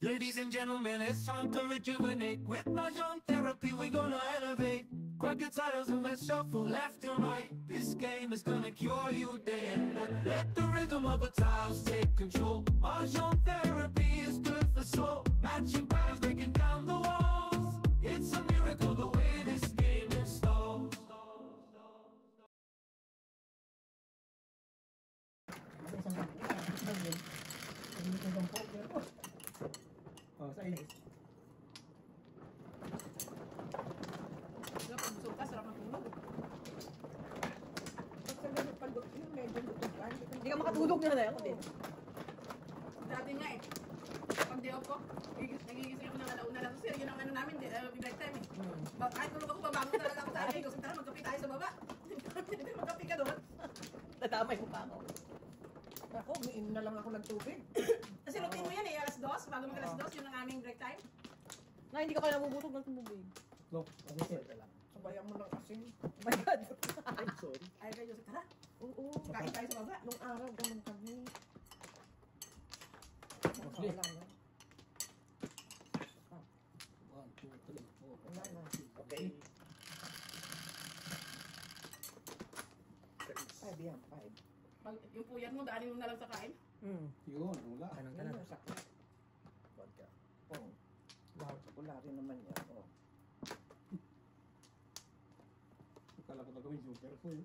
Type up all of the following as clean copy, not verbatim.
Ladies and gentlemen, it's time to rejuvenate. With Mahjong therapy, we're gonna elevate. Grab your titles and let's shuffle left and right. This game is gonna cure you day and night. Let the rhythm of the tiles take control. Mahjong therapy is good for soul. Matching patterns, breaking down the walls. It's a miracle the way this game installs. Oh, sa inis. Sarap busog ka, sarap matulog. Pag sa ganun pagod yun, medyo lutugan. Hindi ka makatulog na ako din. Dati nga eh. Pag day off ko, nagigising ako ng alauna lang. Sir, yun ang ano namin, break time eh. Kahit tulog ako, babangon talaga ako sa akin. Kasi tara, magkape tayo sa baba. Magkape ka doon. Natamay mo pa ako. Ako, umiinom na lang ako ng tubig. Kasi routine mo yan eh, alas 2, bago mag alas 2, yun ang aming break time. Na hindi ka kaya nabubutog ng tubig. Look, ano sir? Sabayan mo ng asin. Oh my God. I'm sorry. Ay, kayo, tara, Oo. kain tayo sa baba. Nung araw, ganun kami. Mostly. Wala na. 1, 2, 3, 4, Wala na. Okay. 5 yan, 5. Pag yung puyat mo, daanin mo na lang sa kain. Yun, wala. Anong Yan tanong? yung sakit. Vodka. Oo. Wow, chocolate naman yan. Oh. Akala ko na gawin sugar po yun.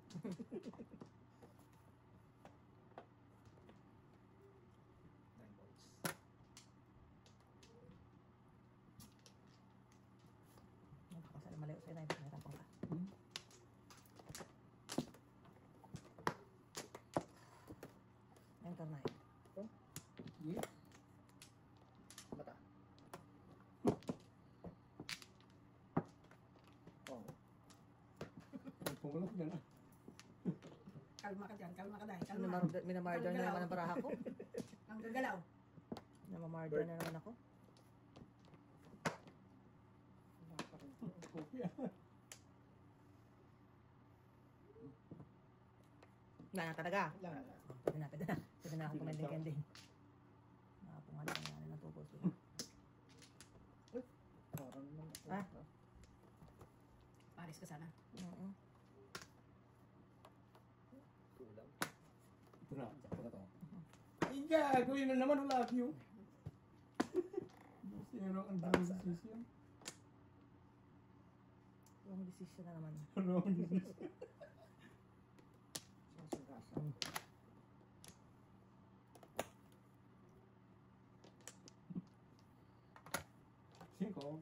Kasi malayo sa'yo na yung pinatapang ka. Enter na yun. Yeah. Mata. Oo. Ang pumulok dyan ah. Kalma ka dyan, kalma ka dahil. Kalma. Minamarder na naman ang baraha ko. Ang gagalaw. Namamarder na naman ako. Wala pa rin. Kopi ah. Wala na talaga. Wala na. Pwede na, pwede na. Pwede na akong kumending-kending. Nakapungan na nga na natupos ko. Parang naman ako. Ah? Paris ka sana. Oo. Kulang. Ito na. Sakto na to. Ay, gagawin na naman. Wala you. Zero ang dami decision. Wrong decision na naman. Wrong decision. Sasagasan. Cinco.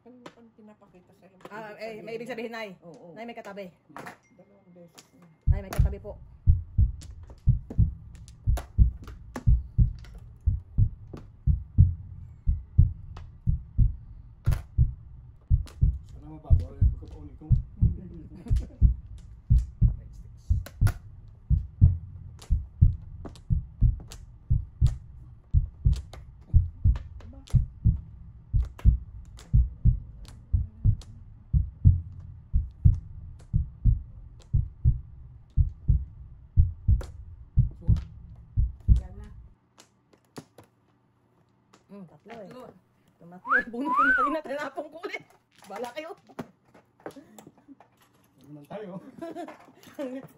5. Ang pinapakita sa'yo. May ibig sabihin, Nay. Oo. Nay, may katabi. Dalawang beses na. Nay, may katabi po. Sana mababaw yung pagkapaunin ko. Nightsticks. Diba? So, Yan na. Tatlo eh. Tatlo. Tumatlo eh. Bunot ko na kanina. Tinapong ko ulit. Bala kayo. ano naman tayo?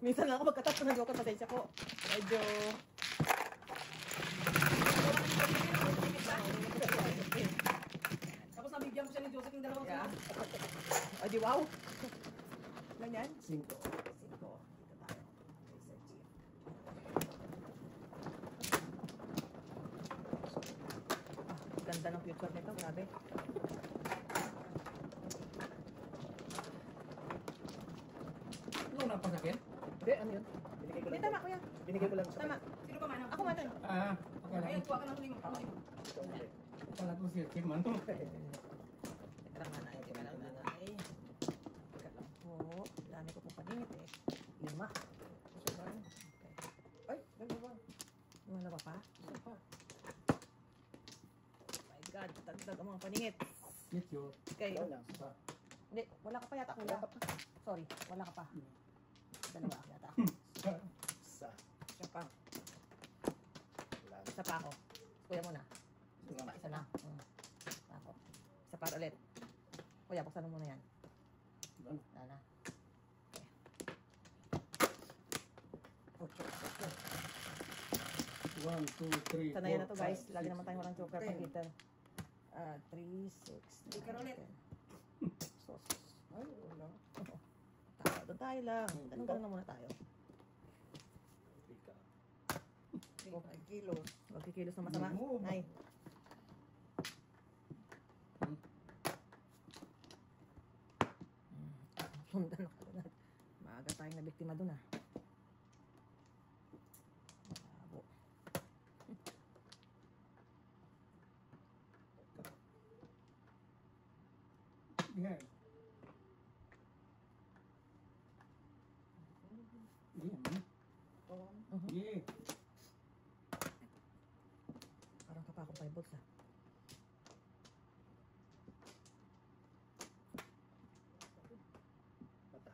Minsan lang ako magkatapos na joke. Pasensya po. Medyo... Tapos nabigyan ko siya ni Joseph ng dalawang Yeah. sunod. O di wow. Ganyan? 5. 5. Dito tayo. Research yun. Ganda ng future nito. Grabe. Ano na pasakit? Hindi, ano yun? Binigay ko Hindi, lang. tama kuya. Binigay ko lang sa Tama. Sino pa man? Ako man. Ah, akala Ayan, ko. kuha ka ng huling. Akala ko si Kim man. Teka lang nanay. Teka lang nanay. Teka lang po. Dami ko po paningit eh. 5. Okay. Ay, dalawa. Wala pa pa? Isa pa. My God, dagdag ang mga paningit. Meet you. Okay. Ikaw lang. Sa Hindi, wala ka pa yata kuya. Sorry, wala ka pa. Dalawa yata. Sa. Siya pa. Wala. Isa pa ako. Kuya muna. Wala. Isa na. Ako. Isa pa ulit. Kuya, buksan mo muna yan. Ano? Wala na. Ocho. Ocho. 1, 2, 3, 4, Sanayan na to guys. Lagi naman tayong walang choker pag hitter. 3, 6, Sticker ulit. Sos. Ay, wala. Doon tayo lang. Ganun na muna tayo. Ika. 5 kilos. Huwag kikilos na masama. Oo. Nay. Sundan ako doon. Maaga tayong nabiktima doon ah. Malabo. Yan. Yan. Oh. Yeah. Parang kapakong 5 volts ah. Pata.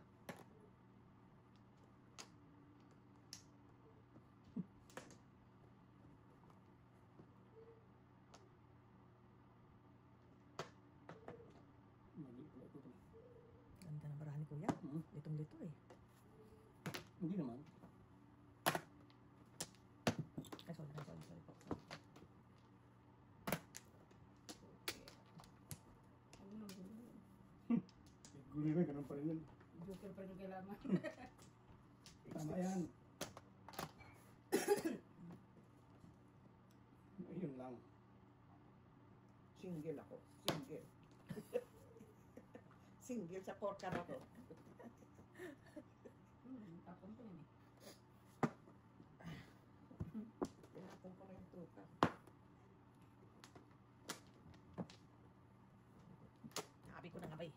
Mali pala ito. Ganda ng barahan ni Kuya. Hmm? Litong-lito eh. Hindi naman. Ay, sorry po. Gulo na, ganun pa rin yun. Joker pa rin yung kailangan. Tama yan. Ayun lang. Single ako. Single. Single sa porka na ko. Tapon ko yun eh. Pinatong ko na yung tuka. Nakabi ko na nga ba eh.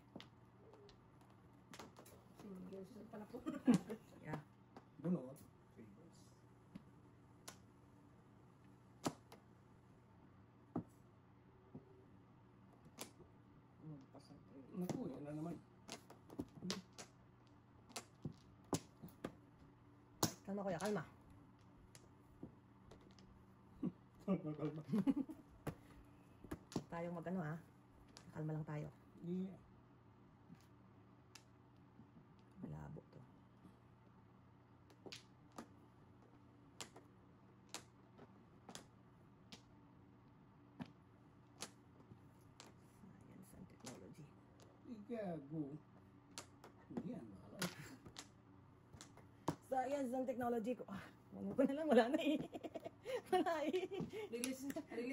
Single pala po. Yeah. Bunot. Favors. Pasang 3. Naku, yan na naman. Kalma Kuya, kalma. Kalma. Tayong mag-ano ah. Kalma lang tayo. Yeah. Malabo to. Science and technology. Igago. Yan, bahala. Science and technology ko. Ah, ano ko na lang, wala na eh. Wala eh. Release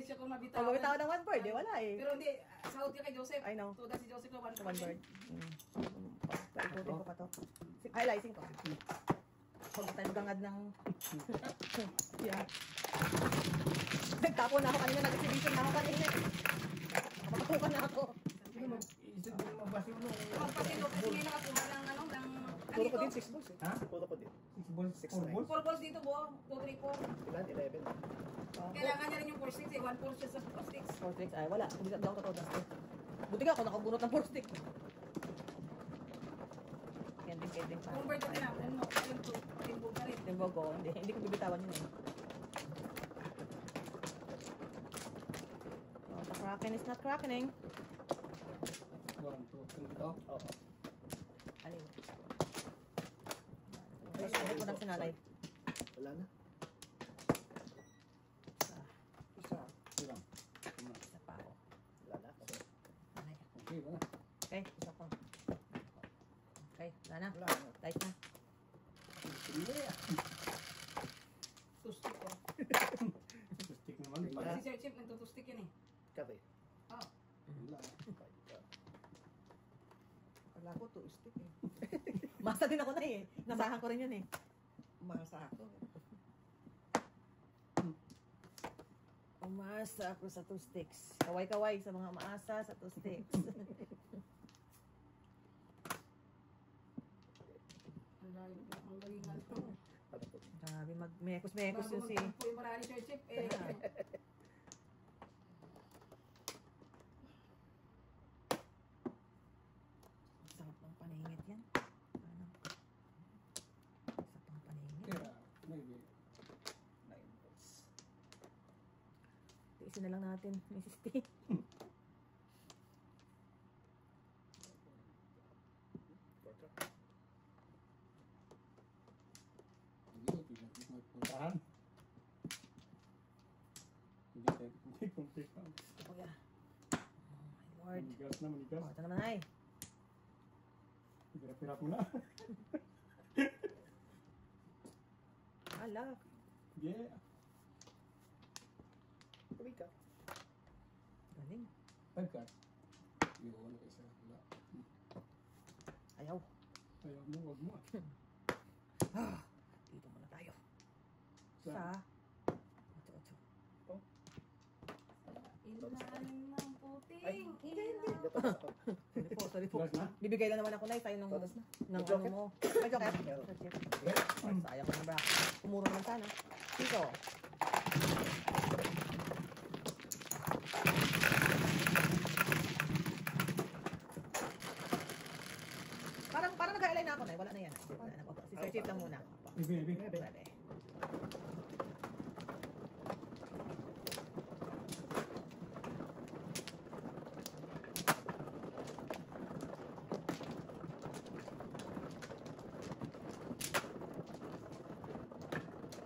siya kung Pag mabitawan. mabitawan ng one word, eh, wala eh. Pero hindi, sahod ka kay Joseph. I know. Tuda si Joseph na one One word. Paikutin ko pa to. Highlighting ko. Huwag tayo magangad ng... Yeah. Nagtapon na ako kanina, nag-exhibition na ako kanina. Nakapatukan na ako. Isip mo mabasa mo nung... Pagpatino kasi ngayon nakakuha ng ano, ng... Puro ko din 6 balls eh. Ha? Puro ko din. 6 balls? 6 4 balls? 4 balls dito buo. 2, 3, 4. Ilan? 11. Kailangan niya rin yung 4 sticks eh. 1 4 siya sa 4 sticks. 4 sticks. Ay, wala. Hindi ako totoo na stick. Buti nga ako nakabunot ng 4 stick. Kending pa. Convert ka na. Ano, yung 2. Patimbog ka rin. Timbog ko. Hindi ko bibitawan yun eh. Oh, the kraken is not crackening. 1, 2, 3 ito. Oo. Alin? Ay, ko na si nanay. Wala na. Ah, Isa. Ito lang. Ito na. isa pa ako. Wala na. Okay. Nanay. Okay, wala. Okay, Isa pa. okay. Wala na. Wala na. Tight na. Yeah. Tustik ko. Stick naman. Pag Wala. si Sir Chip, nagtutustik yan eh. Kape. Oh. Wala. Wala ko 2 stick eh. Masa din ako na eh. Nasahan ko rin yun eh. Masa ako. Umasa ako sa 2 sticks. Kaway-kaway sa mga umaasa sa 2 sticks. Ang galingan. Ano po? Grabe, mag-mekos-mekos yun si... Bago yung marami Sir Chip eh. Alisin na lang natin, Mrs. T. Hindi, pinag magpuntahan. Hindi kumpikan. Kuya. Oh my Lord. Manigas na, manigas. Oh, ito naman ay. Pirap-pirap mo na. Ala. Yeah. Tubig ka. Galing. Pagkat. Yung ano kasi. Wala. Ayaw. Ayaw mo, wag mo. Dito muna tayo. Sa? Sa. Ocho. Ilalim ng puting Ay, ilaw. Sorry po. Gas na? Bibigay na naman ako na tayo ng Tapos na. ng May joker? ano mo. May joker? Meron. Ay, sayang ko na bra. Umuro naman sana. Dito. Parang nag-highlight na ako na. Wala na yan. Wala na. Opo. Si Sir Chief lang muna. Opo. Ibi. Pwede.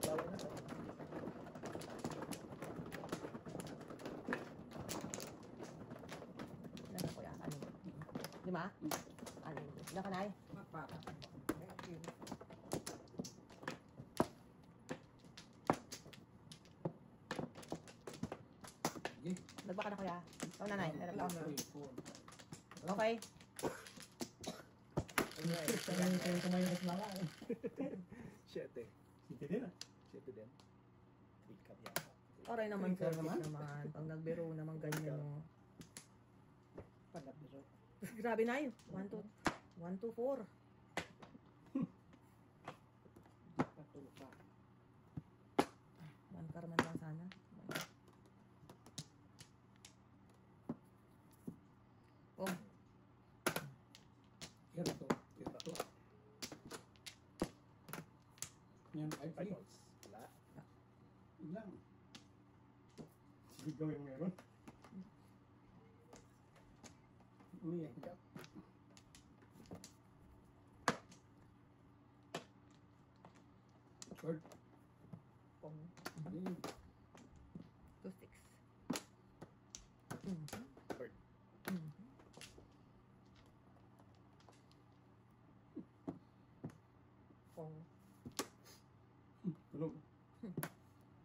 Bawal na. Ilan na kuya? Ano? 5? Ano? Ilan ka na ay? Thank you. Sige. Nagba ka na kuya? O nanay? Meron ka? 3, 4. Okay. Kayo kumain na sa mga. 7. Sige din ah. 7 din. 3 cup yan. Oray naman Ikaw sir. naman? Naman. Pag nagbiro naman ganyan. No. Panat na siya. Grabe na yun. 1, 2, 4. Natulog pa. 1 karman lang sana. Oh, Ito. Ito. Yan, ay, 5 ay. volts. Wala. Ilang. Sige, gawin meron. Umiyak ka. Short. Pong. Ayun. 2, 6. Mhm. Third. Mhm. Pong. Tulog.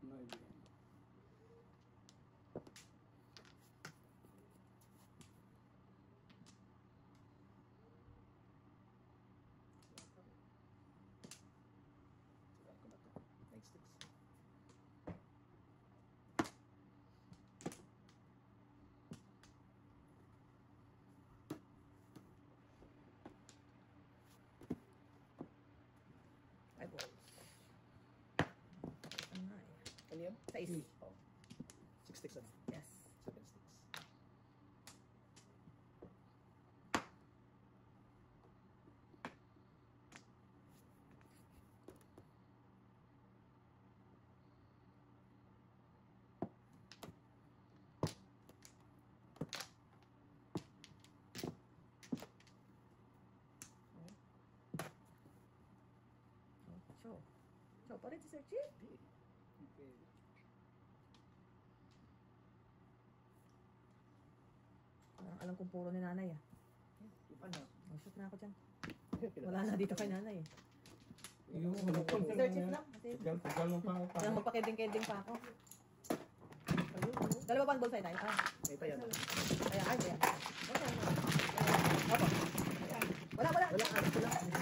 Naibigan. Sira ko na to. Next six. Ay, balls. Ano nga eh. Ano yun? 6. Oh. 6 sticks ano? Yes. 7 sticks. Show. Show pa rin si Sir Chief. Hindi. Okay. Alam kong puro ni nanay ah. Ano? Oh, shoot na ako dyan. Wala na dito kay nanay eh. Yung Si Sir Chief lang. Kasi tagal lang pa. parang magpakending-kending pa ako. Dalawa ba ang bulsay tayo? Ah, May pa yan. kaya ay, kaya. Opo. Wala. Wala.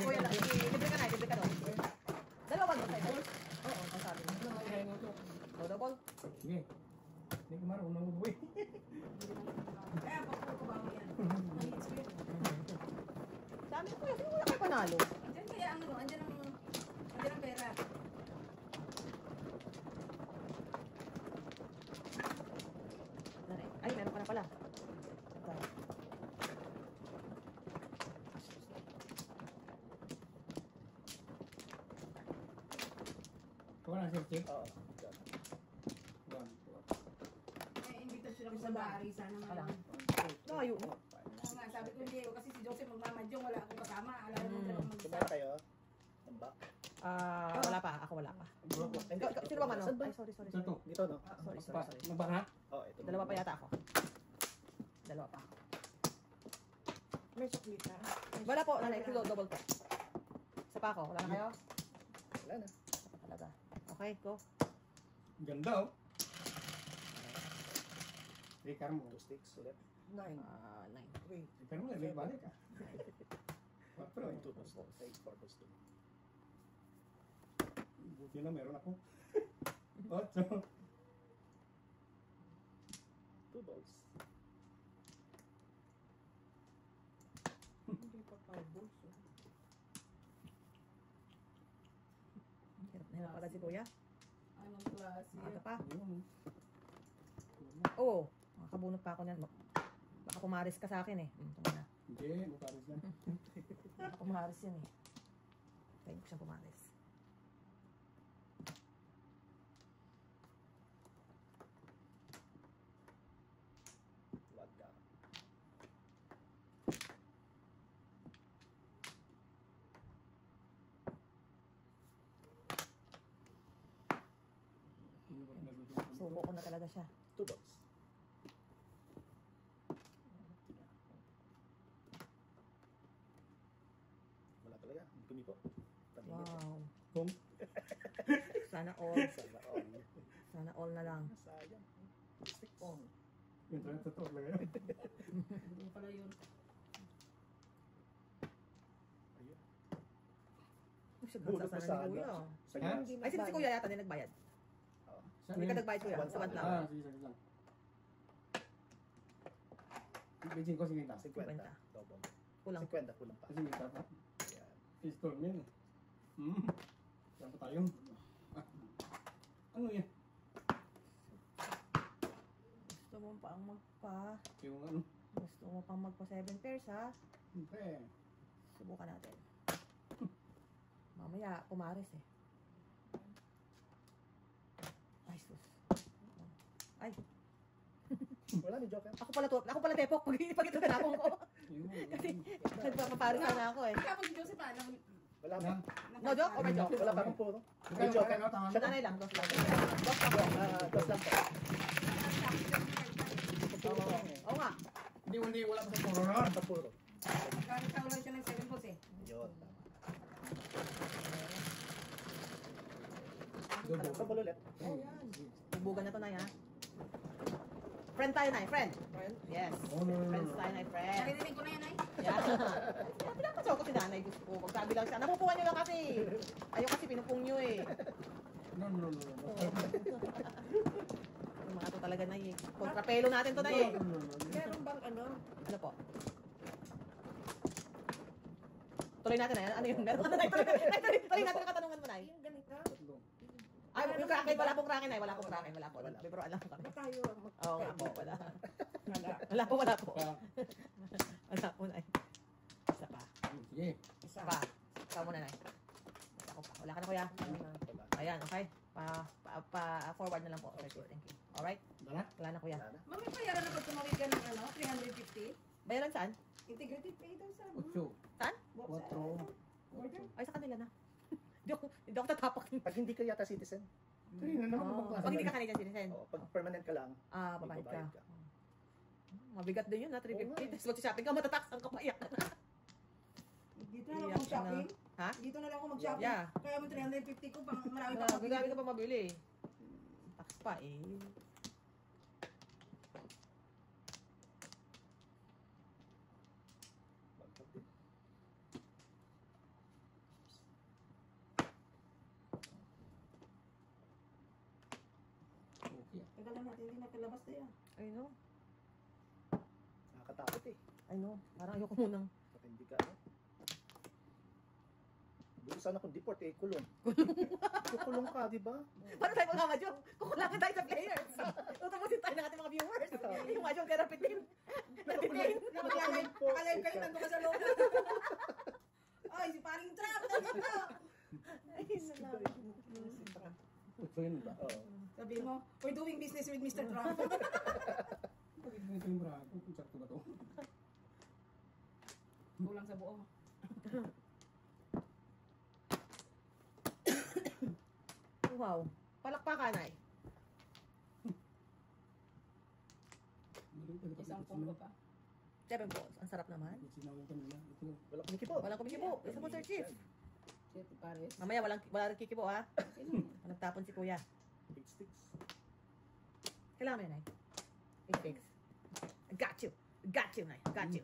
Kuya lang. Libre ka na, libre ka doon. Dalawa ba ang bulsay tayo? Oo, ang sabi mo. Oh, double. Sige. Hindi ko marunong nabubuhay. Kaya pag ko bago yan. Nangits ko yun. Sabi ko kuya, sino wala kayo panalo? Andyan kaya ang ano, andyan ang pera. Ay, meron ka na pala. Ito. Ikaw na, Sir Chief. Oo. 1, 2. Eh, sila ko sa bari. Sana Wala. nga. Layo. Oo nga, sabi ko hindi. Kasi si Joseph magmamadyong, wala akong kasama. Alam mo talagang mag-isa. Kumain kayo? Tambak? Wala pa. Ako wala pa. Sino ba mano? Ay, sorry. Ito to. Dito, no? Sorry. Nagbaka? Oh, ito. Dalawa pa yata ako. Dalawa pa ako. May suklit na. Wala po, nanay. Double to. Isa pa ako. Wala na kayo? Wala na. Isa pa talaga. Okay, go. Ganda oh. Rikar mo. 2 sticks ulit. 9. 9. Wait. Rikar mo, balik ka. 4 eh. 2 plus 2. 4 plus 2. Buti na meron ako. 8. 2 balls. Hindi pa fireballs. Hirap agad si Kuya. Anong klase? Maaga pa. Yun. Oo. Makakabunot pa ako niyan. Baka pumaris ka sa akin eh. Tama na. Hindi, mataris na. Baka pumaris yan eh. Tayo ko siyang pumaris. Wag ka. Suko ko na talaga siya. 2 balls. Wala talaga. Gumi po. Paningit. Wow. Kung Sana all. Sana all. Sana all na lang. Sayang. 2 sticks. yun talaga totoo lang yun. Hindi pala yun. Ayun. Bunot Bunot pa mo sana ni sana. Kuya. Sayang. Ay, sino si Kuya yata din nagbayad? Oo. Hindi ka nagbayad Kuya. Sa bantlaw. Ah, sige, sige lang. Beijing ko, sige lang. 50. 50. Double. Kulang. 50 kulang pa. Kasi may tapa. Yan. Pistol yun. Saan pa tayo? Ah. Ano yan? Gusto mo pang magpa... Yung ano? Gusto mo pang magpa 7 pairs ha? Siyempre. Subukan natin. Mamaya, pumaris eh. Ay, sus. Ay, Wala ni Joker. ako pala tepok pag ito tinapong ko. Yun. Nagpapaparis na ako eh. Tapos si Joseph, alam mo, Wala pa. No joke or may joke? Wala pa akong puro. May joker. Tama Sa nanay lang, dos lang. Dos lang po. Oo nga. Hindi, wala pa sa puro na. Sa puro. magkakataw lang siya ng 7 balls eh. Yun. Tama. Dobo. Sabol ulit. Oh, yan. Bubugan na to na ha. Friend tayo na, friend. Friend? Yes. Oh, no. Friends tayo na, friend. Naririnig ko na yan ay. Yeah. Pinapasaw ko si nanay, gusto ko. Sabi lang siya, napupuan nyo lang kasi. Ayaw kasi pinupong nyo eh. No. Yung mga to talaga na eh. Kontrapelo natin to na eh. Meron bang ano? Ano po? Tuloy natin na yan. Ano yung meron? Tuloy natin ang katanungan mo na eh. Yung ganito? Ay, yung kraken, wala pong kraken ay. Wala pong kraken, wala po. Bibro alam kami. Ba tayo Oo nga po, wala. Wala. Wala po. Wala po na eh. Isa pa. Sige. Isa pa. Ikaw muna na eh. Ako pa. Wala ka na kuya. Wala. Ayan, okay. Forward na lang po. Okay, thank you. Alright? Dala? Wala na kuya. Wala na. Mami, payaran na pag tumawid ka ng ano, 350. Bayaran saan? Integrated pay daw sa Ocho. Saan? Quatro. order. Ay, sa kanila na. Hindi ako tatapak. Pag hindi ka yata citizen, Hindi na naman Oh, magklase. pag hindi ka Canadian citizen. pag permanent ka lang, Babayad ka. magbabayad ka. Mabigat din yun, ha? 350. Tapos mag-shopping ka, matataksan ka pa. Iyak ka na. Dito na lang ako mag-shopping. Ha? Dito na lang ako mag-shopping. Yeah. Kaya mo 350 ko, pang marami pa Grabe, grabe ka pa mabili. Tax pa eh. Okay. Tagal lang natin, hindi nakalabas na yan. I know. Nakakatakot eh. I know. Parang ayoko munang. Pag hindi ka, ano. Buti sana kung deport eh, kulong. Kukulong ka, di ba? Paano tayo magmamadyo? Kukulangan tayo sa players. Tutapusin tayo ng ating mga viewers. Yung madyong therapy din. Na-detain. Nakalive kayo, nandun ka sa loob. Ay, si paring trap, nandito. Ay, Ocho yun ba? Oo. Sabi mo, we're doing business with Mr. Trump. ganito yung bra ko. Kung sakto ba to? Kulang sa buo. Wow. Palakpakan ay. Isang punggo pa. 7 balls. Ang sarap naman. Sinawag kanina. Ito. Wala kumikipo. Walang kumikibo. Isa mo, Sir Chief. Siyete pares. Mamaya walang kikibo ha. Nagtapon si Kuya. 8 sticks. Kailangan mo yun ay. 8 pigs. I got you. I got you, Nay. I got you.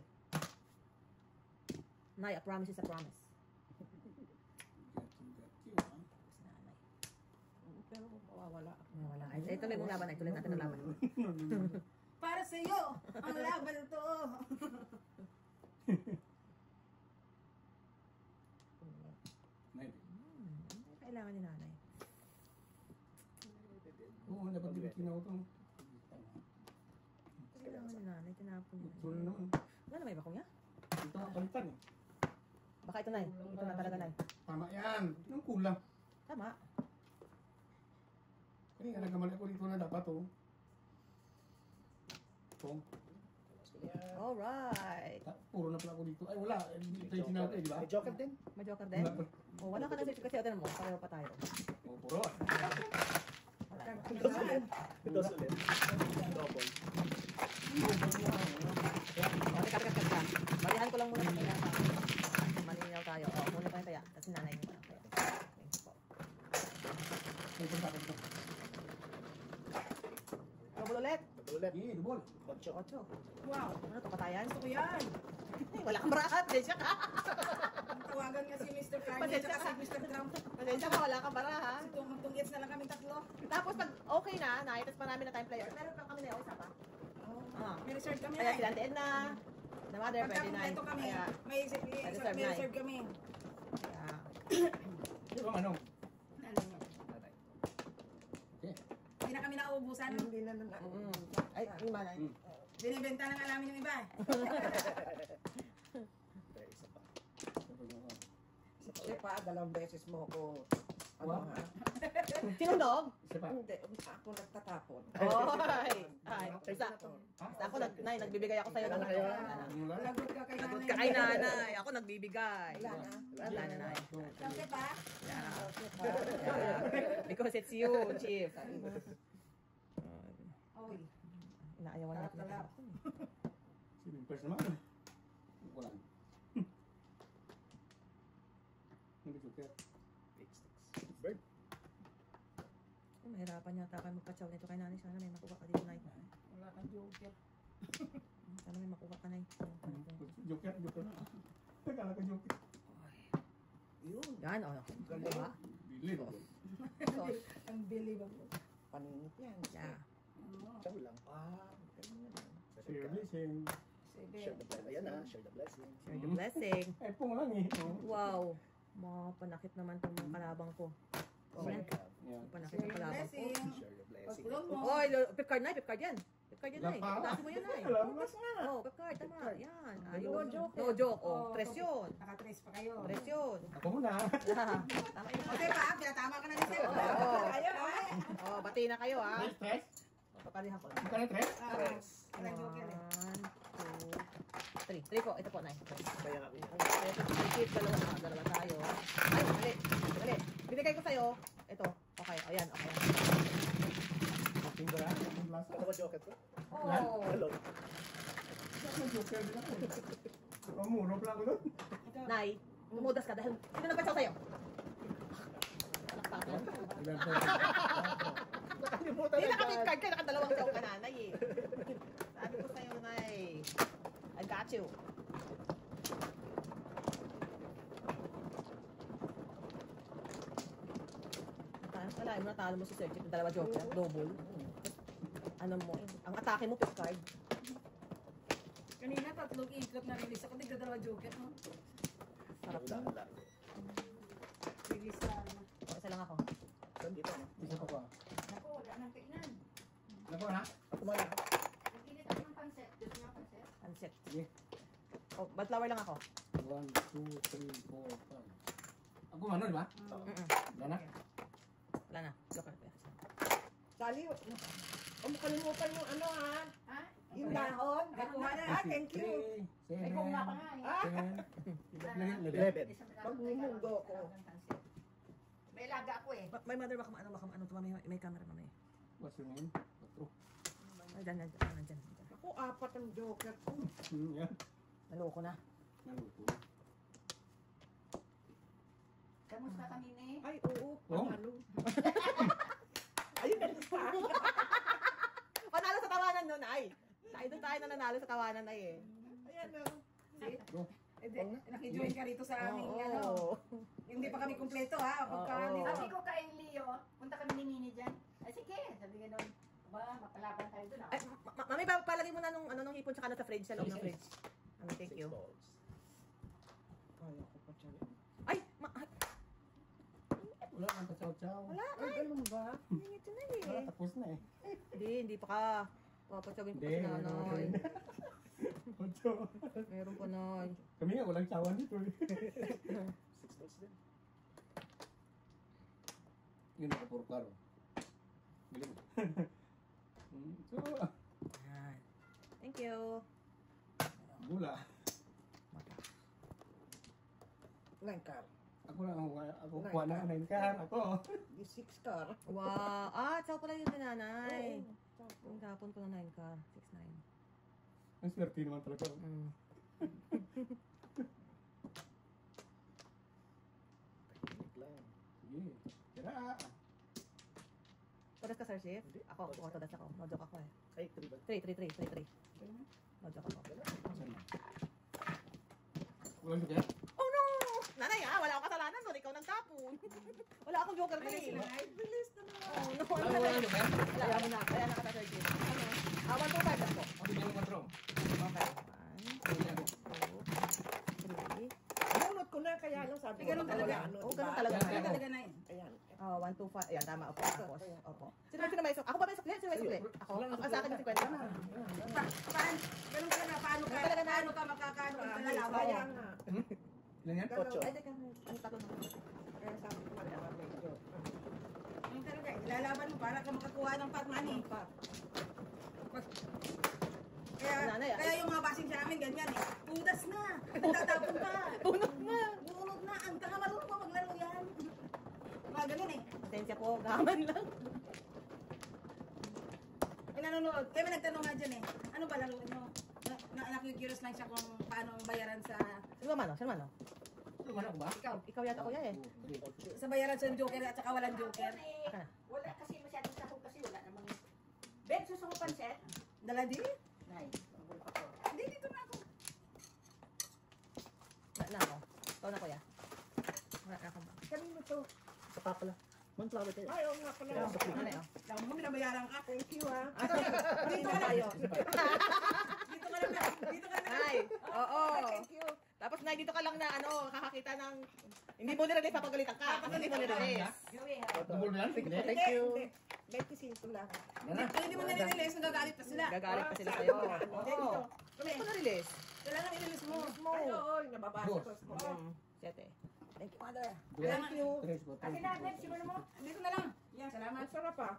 Nay, a promise is a promise. Got you, ha? Si Nanay. Pero mawawala. Wala. Ay, ito may mong laban. Ay, tuloy natin ang laban. Para sa iyo, ang laban ito. Nay. Kailangan ni Nanay. Oo, dapat di ba kinaw to? Kailangan ni Nanay. Tinapon niya. Ito na naman. Wala na may bakong niya? Ito ang palitan eh. Baka ito, Nay. Ito na talaga, Nay. Tama yan. Anong kulang? Tama. Kaya nga nagkamali ako dito na dapat oh. Ito. Alright. Puro na pala ako dito. Ay wala. Ito yung tinawag eh, di ba? May joker din. May joker din? Wala pa. Oh, wala ka na, Sir Chief. Kasi ito mo. Pareho pa tayo. Oh, puro. Wala. Ito sulit. Double. Teka. Balihan ko lang muna sa kanya. Malinaw tayo. Oo, muna pa yung taya. Kasi nanay mo. Okay. Thank you po. May pagkakad to. Double ulit. Double ulit. Eh, dubol. 8. 8. Wow, Ano to, patayan? gusto ko yan. Wala kang barahat. Pasensya ka. Tawagan nga si Mr. Kanye Pasensya at ka. si Mr. Trump. Pasensya ka, wala kang baraha. Itong hits na lang kami tatlo. Tapos pag okay na, tapos marami na tayong player. Meron pa kami na isa pa. May reserve kami Kaya na. sila Ted na. The mother, Pagka pwede na. kompleto kami, Kaya, may reserve na eh. reserve kami. kaya, Ito ang ano? Okay. Hindi na kami nauubusan. Hindi na ay, yung manay. Binibenta na nga namin yung iba. Isa pa. Kasi pa, 2 beses mo ako. Wow. Ano ha? Sinunog? Isa pa. Hindi, ako nagtatapon. Oy! Ay, Isa. basta ako, nagbibigay ako sa'yo ng Wala kayo. Wala. Lagot ka kay Lagot nanay. ka kay nanay. Ako nagbibigay. Wala na. Wala na, Nay. Kasi pa, Yeah. Because it's you, Chief. oy, Inaayawan natin. Talap. Si Bimpers naman. Wala. Hindi joker. 8 sticks. Bird. Mahirapan yata kayo magpa-chow nito kay nanay. Sana may makuha ka dito, Nay. wala kang joker. Sana may makuha ka, Nay. Joker na. Nagkala ka joker. Yun. Yan, o. Diba? Bili. So, Ang believable. Paninit yan. yeah. Siya lang. Ganyan. Share blessing. Share the blessing. Ayan na. Share the blessing. Share the blessing. Ay, pong lang eh. Oh. Wow. Mapanakit naman itong mga kalabang ko. Ayan. Yeah. Mapanakit ang kalabang ko. Blessing. Share the blessing. Pagkulong mo. Oy, pip card, Nay. Pip card yan. Pip card yan, Nay. Lapa. Tasin mo yan, Nay. Alam. Bukas nga. Oh, pip card. Tama. Yan. Ayun. No joke. No joke. Oh, Oh, tres yun. Naka-trace pa kayo. Tres yun. Ako muna. Yeah. Tama yun. O diba, tinatama ka na ni Sir. Oo. Ayaw, ay. Oh, bati na kayo, ha. Tres? Papalihan ko lang. Ikaw na tres? Walang joker eh. 1, 2, 3. 3 po. Ito po, Nay. Kaya nga. Ikip, dalawa tayo. Ay, mali. Mali. Binigay ko sa'yo. Ito. Okay. O, yan. Okay. Aking ba? Aking lasa. Ano ba joker ko? Oh. Hello. May joker din ako. Mamuro pala ako doon. Nay, tumudas ka dahil sino nagpatsaw sa'yo? Palakpakan. Nakalimutan Hindi na nakapit agad. card ka, nakadalawang saw ka, Nanay eh. Sabi ko sa'yo, Nay. I got you. Kalahin mo, natalo mo si Sir Chief, yung dalawa joker, double. Ano mo, ang atake mo, pick card. Kanina, tatlong ikot na release ako. Tigda dalawa joker, no? Sarap lang. Release na. O, isa lang ako. Saan dito? no? Isa pa pa. Ako, wala nang kainan. Ako na? Ako muna. Nagkilit ako ng panset. Gusto niyo panset? Unset. Sige. Oh, bad flower lang ako. 1, 2, 3, 4, 5. Ako ano, di ba? Wala na? Wala na. Joker. Sali, huwag mo kalimutan yung ano ha. Ha? Yung dahon. Nakuha na. Ah, thank you. 3, 7, May bunga pa nga eh. 10, 11. Magmumugo ko. May laga ako eh. My mother, baka ano, may camera mamaya. What's your name? 4. Ay, dyan. Ako, 4 ang joker ko. Yan. Naloko na. Naluto. Kamusta kanina eh? Ay, oo, panalo. Ayun na pa. Panalo sa tawanan nun, ay. Doon tayo na nanalo sa tawanan ay eh. Ayan na. Go. Nakijoin ka rito sa aming Oo. ano. Hindi pa kami kumpleto ha. Pagka Oo. dito. Sabi ko kay Leo, punta kami ni Nini dyan. Ay sige, sabi nga doon. Ba, mapalaban tayo doon Ay, mami, palagay mo na nung hipon tsaka na sa fridge, sa loob ng fridge. Ano, thank you. Ay, ako pa siya. Ay, Wala nang kasaw-saw. wala. Ay, ganun ba? Ito na Wala, eh. tapos na eh. Hindi pa ka. Papatsagin ko pa si nanay. Ocho. Meron pa nay. Kami nga, walang sawan dito eh. 6 balls din. Yun, nakapuro klaro. Galing. So, Yan. Thank you. gula. Langkar. Ako lang, ako kuha na 9 car. Ako. Di 6 car. Wow. Ah, tsaw pala yun ni nanay. Oo. Yung tapon ko na 9 ka. 6-9. Ang swerte naman talaga. Mm. Tahimik lang. Sige. Tira. Todas ka, Sir Chief? Ako, todas ako. No joke ako eh. Ay, 3 ba? 3. No joke ako. Saan na? Walang sugat? Oh no! Nanay wala akong kasalanan doon. Ikaw nagtapon. Wala akong joker ko eh. Bilis na naman. Oh no. Walang sugat? Wala mo na. Kaya nakata, Sir Chief. Ano? 1, 2, 5 ako. Ako din yung kontrol. Okay. 1, 2, 3. Bunot ko na, kaya lang sabi ko. Ganun talaga. Ano, Oo, diba? ganun talaga. Ganun talaga na yun. Ayan. Oh, 1, 2, 5. Ayan, tama. Opo. Tapos. Opo. Sino may sukli? Ako ba may sukli? Sino may sukli? Ako. Sa akin yung 50. Ganun talaga. Paano ka makakaano kung kalalaban Kaya yan? nga. Ilan yan? Ocho. Ay, teka. Ano tatlo na? Kaya sabi ko, wala medyo. Ganun talaga. Ilalaban mo para ka makakuha ng pot money. Kaya yung mga basing sa amin, ganyan eh. Pudas na! Nagtatapon ka! Punot na. Bunot na! Ang ka marunong pa maglaro yan! Mga ganun eh. Pasensya po. Gaman lang. May nanonood. Kaya may nagtanong nga dyan eh. Ano ba laro nyo? Nakikurious lang siya kung paano ang bayaran sa... Sino man? Sino man? Lumana ko ba? Ikaw yata kuya eh. Sa bayaran sa joker at saka walang joker. Aka na. Wala kasi masyadong sahog kasi wala namang... Ben, suso mo pansit? Dala di? Nay, panggol pa ko. Hindi, dito na ako. Na ako. Ikaw na kuya. Wala na akong bang. Kanino to? Sa pa pala. Moonflower kayo. Ay, oo nga pala. Ano na yun? Alam mo, binabayaran ka. Thank you, ha. Dito ka tayo. Dito ka na. Dito ka na. Ay, oo. Thank you. Tapos na dito ka lang na kakakita ng... Hindi mo nirelease, papagalitan ka. Hindi mo nirelease. Joey ha. Double na yan? Sige. Thank you. 25 lang. Kung hindi mo nire-release, nagagalit pa sila. Gagalit pa sila sa'yo. Hindi, dito. Hindi mo na-release. Kailangan i-release mo. Ay, oo, nababasa ko. Sete. Thank you, mother. Kailangan. Tres po. Kasi natin, siguro mo. Dito na lang. Yan, salamat. Ang sarap, ha.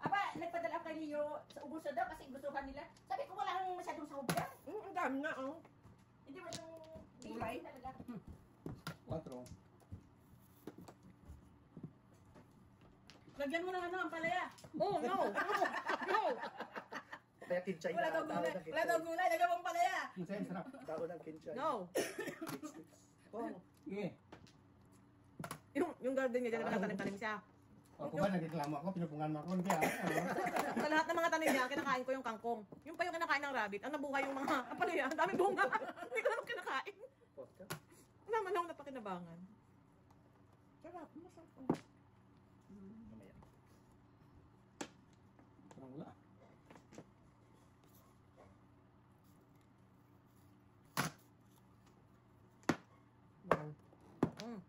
Aba, nagpadala ako kay Leo sa ubusan daw kasi gustuhan nila. Sabi ko wala kang masyadong sahog dyan. Ang dami na, oh. Hindi mo yung... Gulay? Talaga. 4. Lagyan mo ng ano, ang palaya. Oh, no. No. Kaya kinchay Wala na. daw gulay. Wala daw gulay. Lagyan mo ang palaya. Masaya, sarap. Tao ng kinchay. No. Oh. Sige. Yung garden niya, dyan na nagtanim-tanim siya. Ako ba, nagreklamo ako, pinupungan mo ako. Hindi Sa lahat ng mga tanim niya, kinakain ko yung kangkong. Yung pa yung kinakain ng rabbit, ang nabuhay yung mga, ang palaya, ang daming bunga. Hindi ko naman kinakain. Vodka. Wala man akong napakinabangan. Sarap, masarap. Mamaya. Parang wala. Wow. Mm.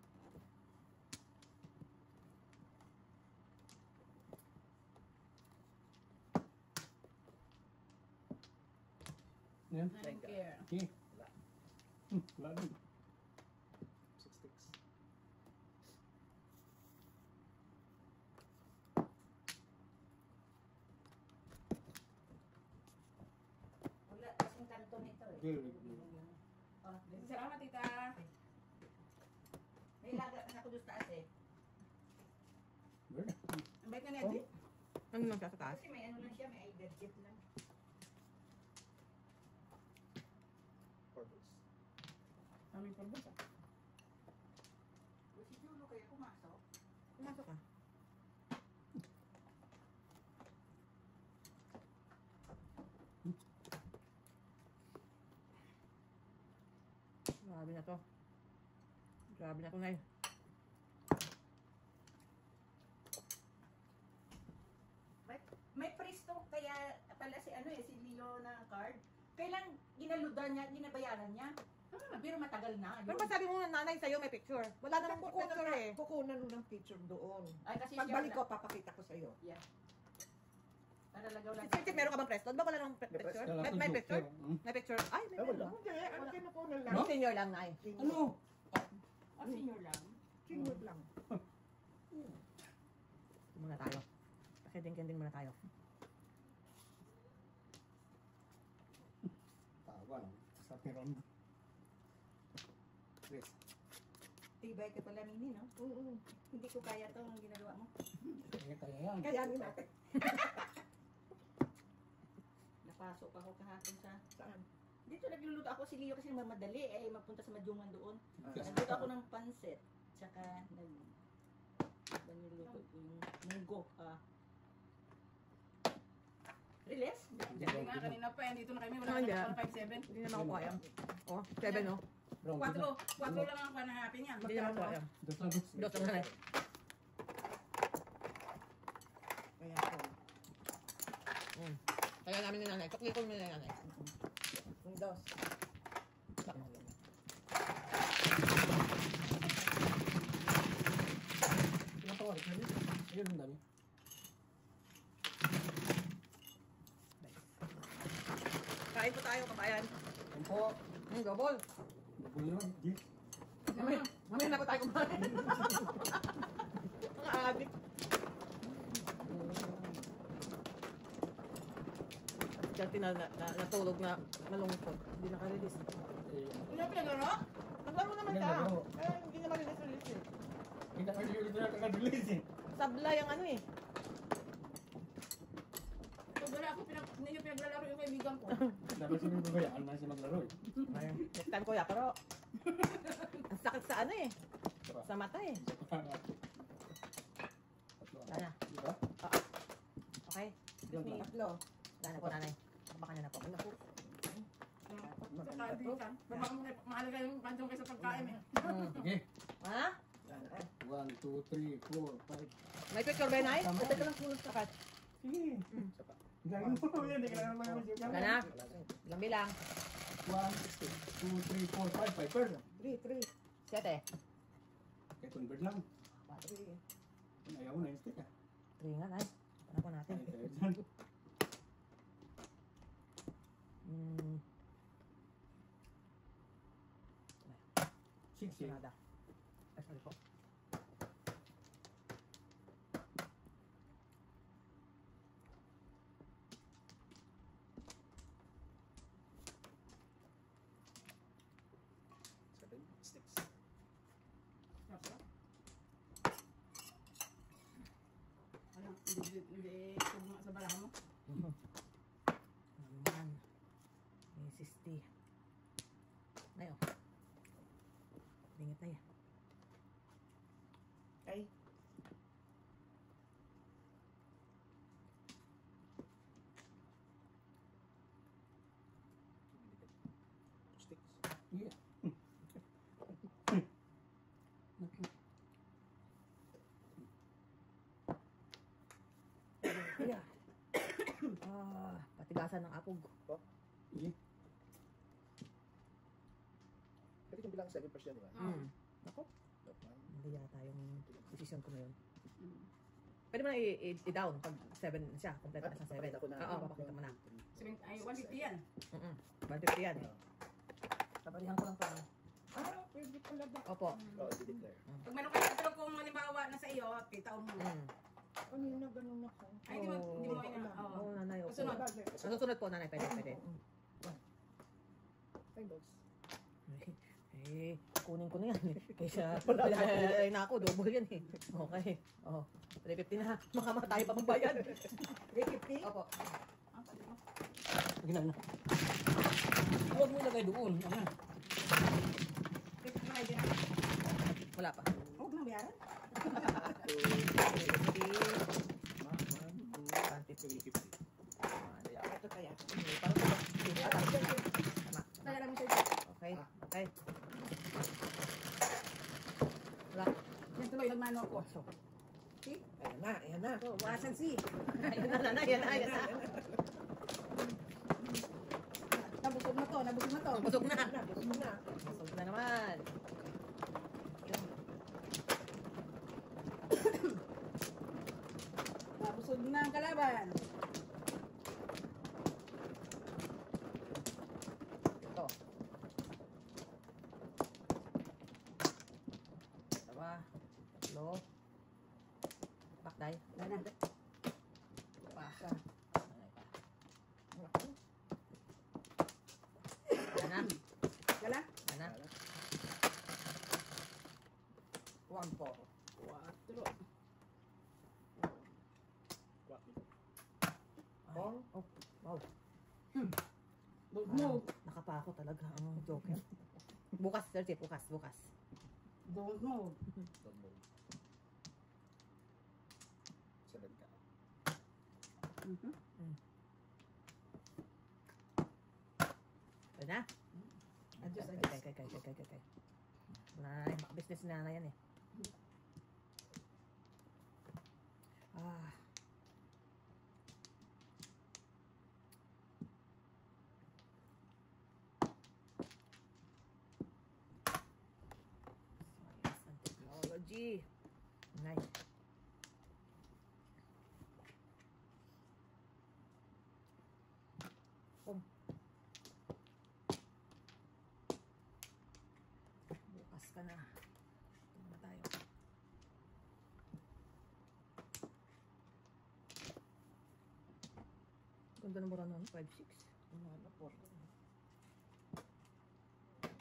Yan. I don't care. Sige. Wala din. 6 sticks. Very good. Salamat, tita. May laga na ako doon sa taas eh. Very. Ang bait ka na, Eddie. Ano nang sa taas? Kasi may ano lang siya, may identity lang. Purpose. Aming pulbos, ah. Kung si Julo kaya pumasok. Pumasok ka. Grabe na to. Grabe na to, Nay. May presto kaya pala si ano eh, si Leo na card. Kailan ginaludan niya, ginabayaran niya? Pero matagal na. Pero ba sabi mo na nanay sa'yo may picture? Wala namang picture eh. Kukunan mo ng picture doon. Ay, kasi Pagbalik siya ko, papakita ko sa'yo. Yeah. Para lagaw lang. Chichi, meron ka bang presto? Ba wala namang picture? May picture? May picture? Ay, may Wala. meron. Hindi, ang kinukunan lang. Ang senior lang, Nay. Ano? Oh, senior lang. Senior lang. Muna tayo. Pakiding-kinding muna tayo. Tawa. Sa piron. Yes. Tibay ka pala, Mini, no? Oo. Hindi ko kaya to ang ginagawa mo. Kaya yan. Kayanin natin. Napasok ako kahapon sa... Saan? Dito nagluluto ako si Leo kasi mamadali eh, magpunta sa Madyungan doon. Yes. Nagluto ako ng pansit. Tsaka niluluto ko yung munggo. Riles? Hindi nga, kanina pa, dito na kami, wala Hindi. ka na 5-7. Hindi naman ako kaya. Oh, 7 no? 4 lang ang panahanapin yan. Hindi naman ako kaya. Dos ang nanay. Kaya ako. Kaya namin ni nanay. Tukli ko ni nanay. Yung dos. Pinatawa rin kami. Ayun ang dami. Kain po tayo, kabayan. Yan po. Double. Double yun. Yes. Mamaya na po tayo kumain. Mga adik. Dati natulog na malungkot. Hindi naka-release. Ano pinagano? Naglaro naman ka. Naglaro. Kaya hindi naman release eh. Hindi na kayo ito na kaka-release eh. Sabla yung ano eh. Pag wala ako, hindi nyo pinaglalaro yung kaibigan ko. Dapat sabihin ko kaya, ano siya maglaro eh. Next time kuya, pero ang sakit sa ano eh. Sa mata eh. Sana. Diba? Okay. Tatlo. Sana po nanay. Baka na po. Ano po? Sa kaibigan. Mahalaga yung kandong kayo sa pagkain eh. Sige. Ha? 1, 2, 3, 4, 5. May picture ba nay? Tama. Ito lang pulos sa kat. Sige. Gagawin mo yan. Hindi ka naman lang yung Wala na. Ilang bilang? 1, 2, 3, 4, 5. 5 per. 3. 7. Kaya convert lang. 3. Ayaw mo na yung stick ah. 3 nga nay. Ano po natin? Ay, tayo dyan. Sige. Nada. Ay, sorry po. Seven sticks. Ano, hindi tugma sa balahan mo. Naman. May 60. Nay oh. Dingit na yan. Ay. Two sticks. Yeah. Kuya. Patigasan ng apog. Sige. Pwede kong bilang 7%, di ba? Ako? Okay. Hindi yata yung decision ko ngayon. Pwede mo na i-down pag 7 siya. Complete na sa 7. Papakita ko na. Oo, papakita mo na. 150 yan. 150 yan. Sabarihan ko lang pa. Ah, pwede pala ba? Opo. Oh, i-declare. Pag meron kayo pero kung halimbawa na sa iyo, pitaon mo. Kanina ganun ako. Ay, hindi mo ina. Oo, nanay. Opo. Susunod. Sa susunod po, nanay. Pwede. Nine balls. Kunin ko na yan. Kaysa, wala na ako, double yan eh. Okay. Oh, 350 na. Makamatay pa magbayad. 350? Opo. Ginang na. Huwag mo ilagay doon. Ano? Wala pa. Huwag nang bayaran. 350. Ito kaya. Kaya lang sir. Okay. Okay. Wala. Yan tuloy, nagmano ako. So, See? Ayan na. So, wasan si. ayun na. Yan na. Nabusog na to. Busog na. Busog na. Busog na naman. Nabusog na ang kalaban. Ito. Dalawa. Tatlo. Bakday. Wala na. Pasa. Yan na. Wala? Yan na. 1 po. 4. Oh. Wow. Don't move. Nakapako talaga ang joker. Bukas, sir, bukas. Don't move. Sunod ka. Pwede na? Adjust. Okay. Business na yan eh. Ah. Science and technology. Nice. Bukas ka na. Tingnan na tayo. Ganda ng mura nun, 5-6.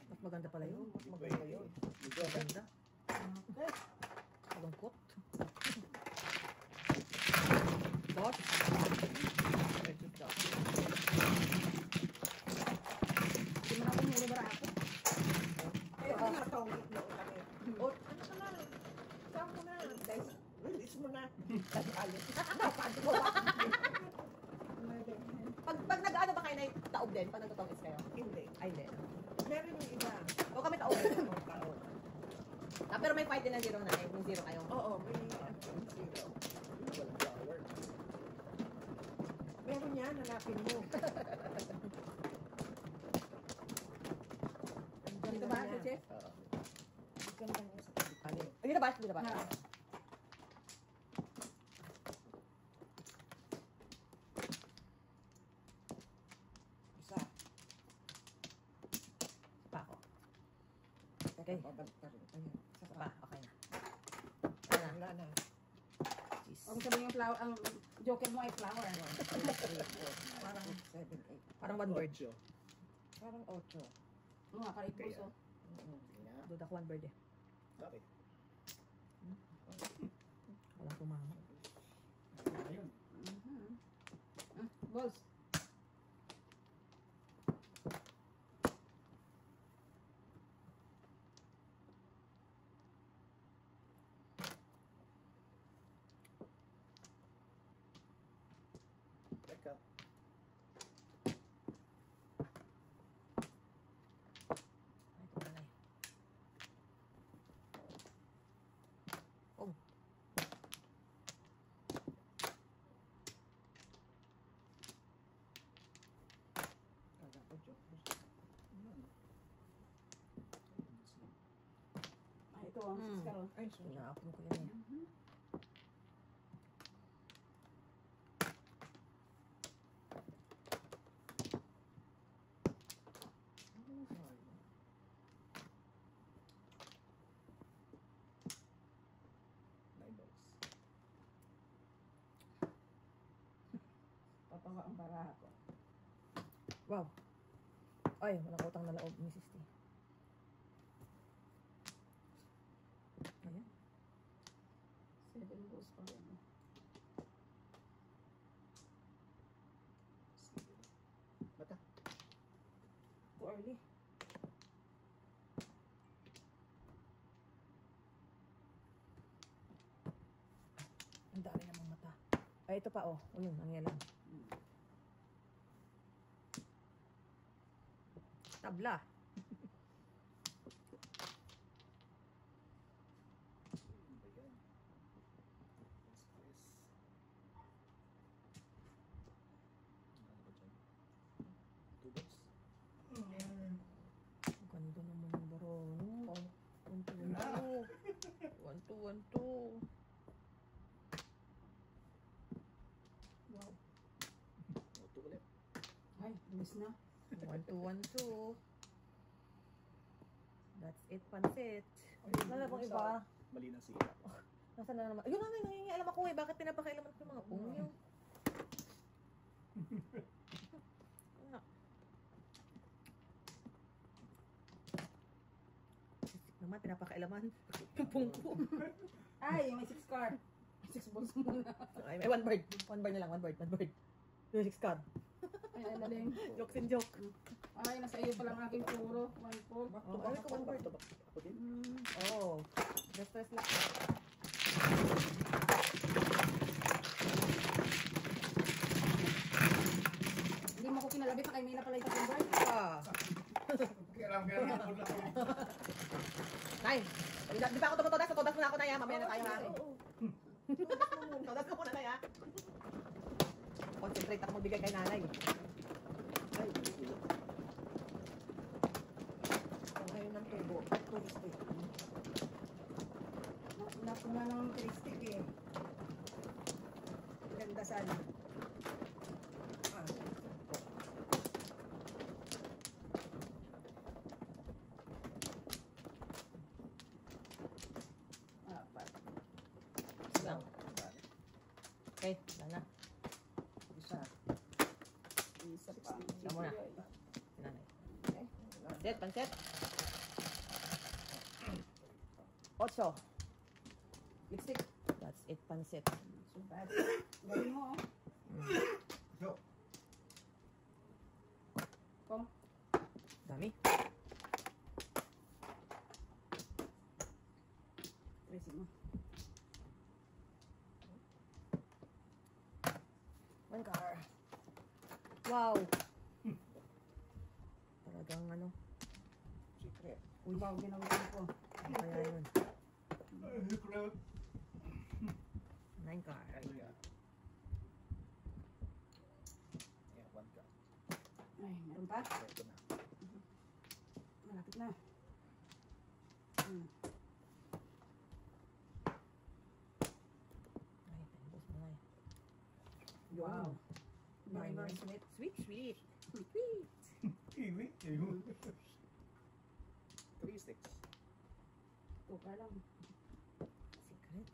Mas maganda pala yun. Maganda yun. Maganda. Kalungkot. Boss. Medyo daw. Hindi mo na ako nilibara ako. Kaya ako nga tawag na kami. O, ano ka na? Saan mo na? Guys, release mo na. Kasi alis. Napado mo ba? Pag nag-ano ba kayo na taob din? Pag nagtataob kayo? Hindi. Ay, hindi. Meron yung iba. O kami taob din. O, tao. Pero may fight din ng 0 na eh. Kung 0 kayo. Oo, may zero. Walang flower. Meron yan, hanapin mo. Dito ba, Chef? Ganda niya sa tabi. Ano yun? Hindi na ba? Hindi na ba? Ha. Isa. Pa ako. Okay. Babalik ka rin. Ayun. Isa Pa. pa. Okay na. Wala na. Wala na. Jeez. Huwag sabihin yung flower, ang joker mo ay flower. 1, 2, 3, 4, 5, 6, 7, 8. Parang one word. Ocho. Parang 8. Oo nga, parang Kaya. puso. Yeah. Duda ko one word eh. Bakit? Walang tumama. Ayun. Balls. Teka. Ay, ito na eh. Oh. Kala ko joker. Ah, ito ang Hmm. karon. Ay, sorry. Inaapon ko yun eh. Nine balls. Papawa ang baraha ko. Wow. Ay, walang utang na loob, Mrs. T. Ayan. 7 balls pa rin. Mata. Too early. Ang dami namang mata. Ay, ito pa, oh. O yun, ang yan lang. Tabla. Ayan. Yes. Ano ba dyan? 2 balls. Ang ganda naman ng barong. 1, 2, 1, 2. Wow. O, 2 ulit. Ay, lumis na. 1, 2, 1, 2. That's it, pansit. Wala bang iba? Mali ng sira. Nasaan na naman? Ayun na, nangingialam ako eh. Bakit pinapakailaman ko yung mga pungyo? Ano? Naman, pinapakailaman. Yung pungko. Ay, may 6 card. 6 balls muna. Ay, may 1 bird. 1 bird na lang, 1 bird, 1 bird. Yung 6 card. Ay, ay, daling. Jokes and joke. Ay, nasa iyo pa lang aking puro. 1 ball. Oh, ay, ko 1 bird. Ako din. Oh, stress lang. Hindi mo ko kinalabit na kay Mina pala yung 3 bird. Ah. Nay, di ba ako tumutodas? Tutodas muna ako na yan. Mamaya na tayo ha. Todas ko muna na yan. Concentrate ako magbigay kay nanay. Ay, Ngayon ng tubo. Turistic. Nakuna ng turistic eh. Ganda sana. Apat. Lang. Okay, wala na. Isa. Isa pa. Siya muna. Si nanay. Okay. Pansit, pansit. 8. Lipstick. That's it, pansit. So bad. Galing mo oh. Kung. Dami. Tracy mo. One car. Wow. Talagang ano. secret. Uy, Wow, ginawa ko. ano kaya yun? 9 car. Yeah. Yeah, 1 ka. Ay, meron pa? Ito na. Malapit na. Ay, pinabos mo na eh. Wow. Very, Minor. very sweet. Sweet, sweet. Sweet. 3 sticks. Tuka lang. Secret.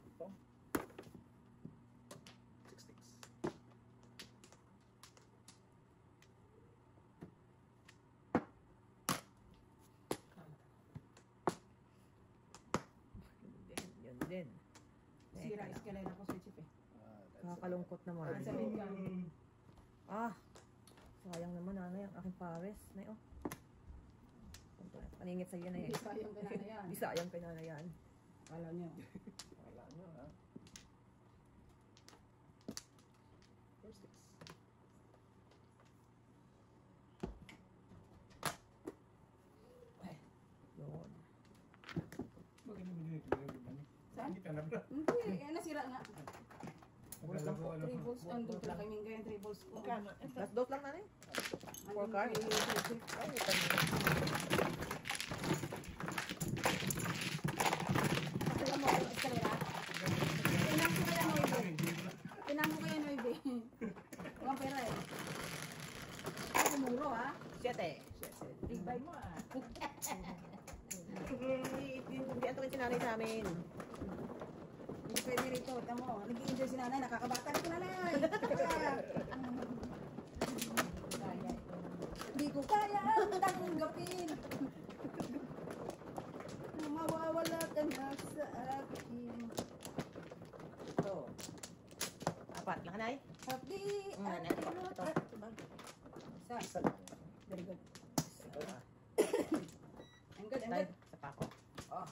Ito. 6 sticks. Yun din. Sira Teka lang. eskalera ko sa chip eh. That's Nakakalungkot naman. Ang sabihin ka. Ah, sayang naman nanay ang aking pares. Nay, oh. Paningit sa iyo na Hindi eh. sayang ka na yan. Di sayang kay nanay yan. Kala niyo. Wala nyo, ha? 4 sticks. Yun. Saan? Hindi, eh, nasira nga. 3 balls. Andun pala kay Mingga yung 3 balls ko. Last dose lang nanay. Andun 4 card. kay Joseph. Ay, ito na. Pakala mo ang eskalera. Tinang ko kaya Noybe. Tinang ko kaya Noybe. Walang pera eh. Ay, kumuro ha. 7. Big buy mo ah. antukin si nanay sa amin. Hindi pwede rito. Tamo, nag-i-enjoy si nanay. Nakakabata rito nanay. Hindi ko kaya tanggapin. Mawawala ka na sa akin. Ito. Apat. Lang nanay? Happy. Nanay, ito. Isa. Isa lang. Very good. Ah, I'm good, I'm Tay, good. sa pa ako. Oh.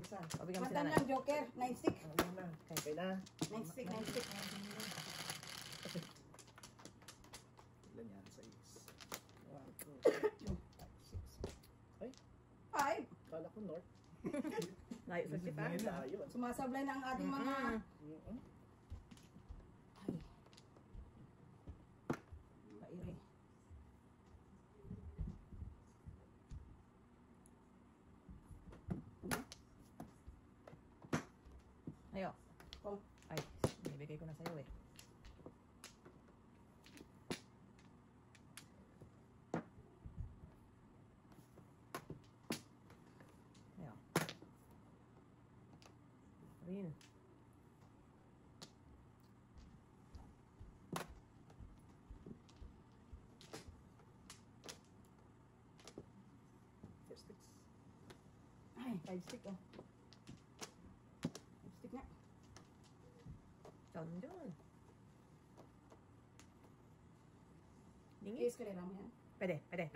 Isa. Pabigyan mo si Matan nanay. lang, Joker. 9 stick. Okay na. 9 stick, 9 stick. Ilan yan? 6. 1, 2, 3, 4, 5, 6. 5. Kala ko north. Layo sa sipa. Layo. Sumasablay na ang ating mga... Mm-mm. Mairi. Ayo. Oh. Ay, binibigay ko na sa'yo eh. Ayo. Rin. First sticks. Ay, 5 stick oh. 5 stick nga. Down dyan. Dingis. I-escalera mo yan. Pwede. Pwede.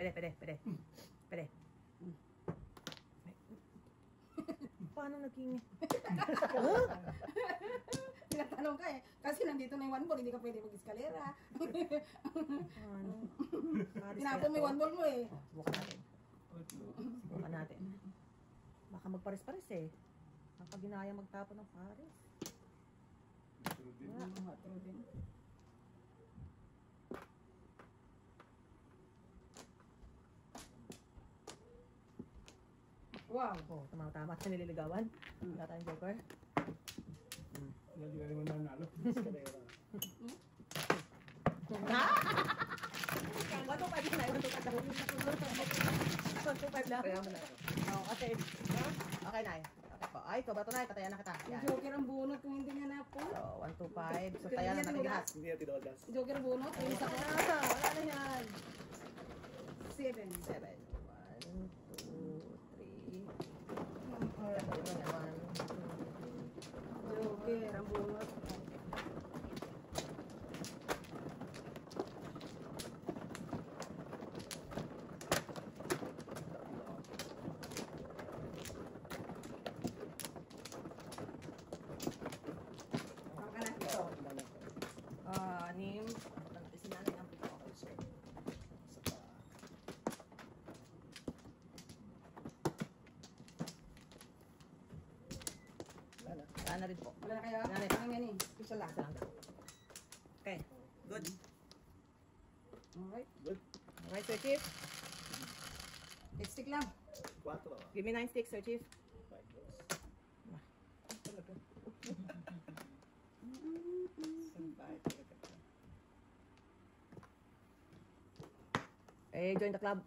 Paano naging... Tinatanong ka eh. Kasi nandito na yung 1 ball, hindi ka pwede mag-escalera. Ano? Tinapon mo yung 1 ball mo eh. Subukan natin. Subukan natin. Baka magpares-pares eh. Baka ginaya magtapon ng pares. Wala, mga true din. Wow. Oh, tama-tama sa nililigawan. Wala tayong joker. Hindi na naman nanalo. Escalera. Ba't mo pwede na? 125 lang. Kaya mo na. Oh, okay. Okay, Nay. Okay po. Ay, ito ba ito, Nay? Patayan na kita. Yung Yan. Joker ang bunot kung hindi niya na po. So, 125. So, tayan na natin lahat. Hindi na tinodas. Joker ang bunot. Yung isa ko. Wala na yan. 7. 7. 1, 2, 3. Joker ang bunot. Baka na ito. Anim. Natin si nanay ang pito. Isa pa. Wala na. Wala na rin po. Wala na kayo? Nanay. Ang yan eh. Isa lang. Isa lang daw. Okay. Good. Alright. Good. Alright, Sir Chief. 8 stick lang. 4. Give me 9 sticks, Sir Chief. 5 goes. Eh, join the club.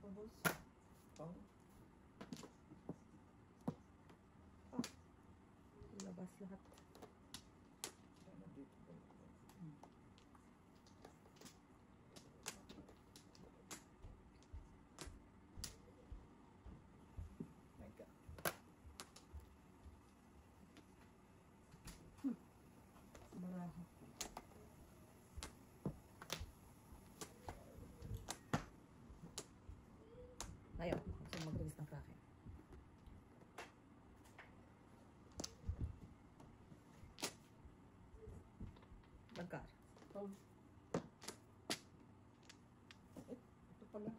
Four sticks. Pang. Labas lahat. Nine ka. Baraho. Ayaw. Gusto mag-release ng kraken. Bagkar. Oh. Ito pala.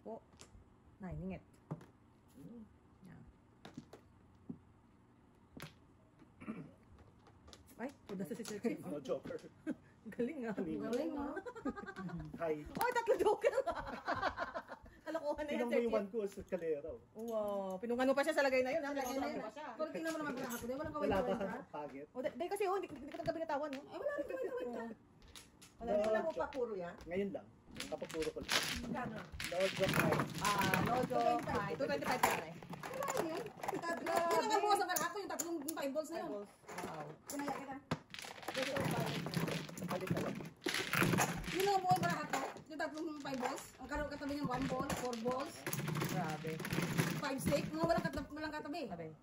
Opo. Nine, ingit. Yan. Ay, Nasa si Sir Chief. Ano, Joker. Galing ah. Galing, no? Hi. Oh, 3 joker. Kalokohan na yan, Tinong Sir may Chief. 1 ko sa kalera. Wow, pinungan mo pa siya sa lagay na yun. Ha? Lagay na yun. Pa siya. Pero tingnan mo naman bra ako. Walang Wala ba? kaway-kaway ka. Pagit. Oh, dahil kasi hindi ka nagkabi natawan, no? Ay, wala rin kaway-kaway ka. Wala mo pa puro yan? Ngayon lang. Kapapuro ko lang. Kano? Lord of Light. No joke. 225 pa rin. Wala rin yan. Yun naman bukas sa bra ako, yung tatlong 5 balls na yun. Wow. Kinaya kita. Palit na lang. Yun naman bukas bra ako, yung tatlong 5 balls. Ang karoon katabi yung 1 ball, 4 balls, Grabe. 5 stick. Mga walang katabi. Sabi.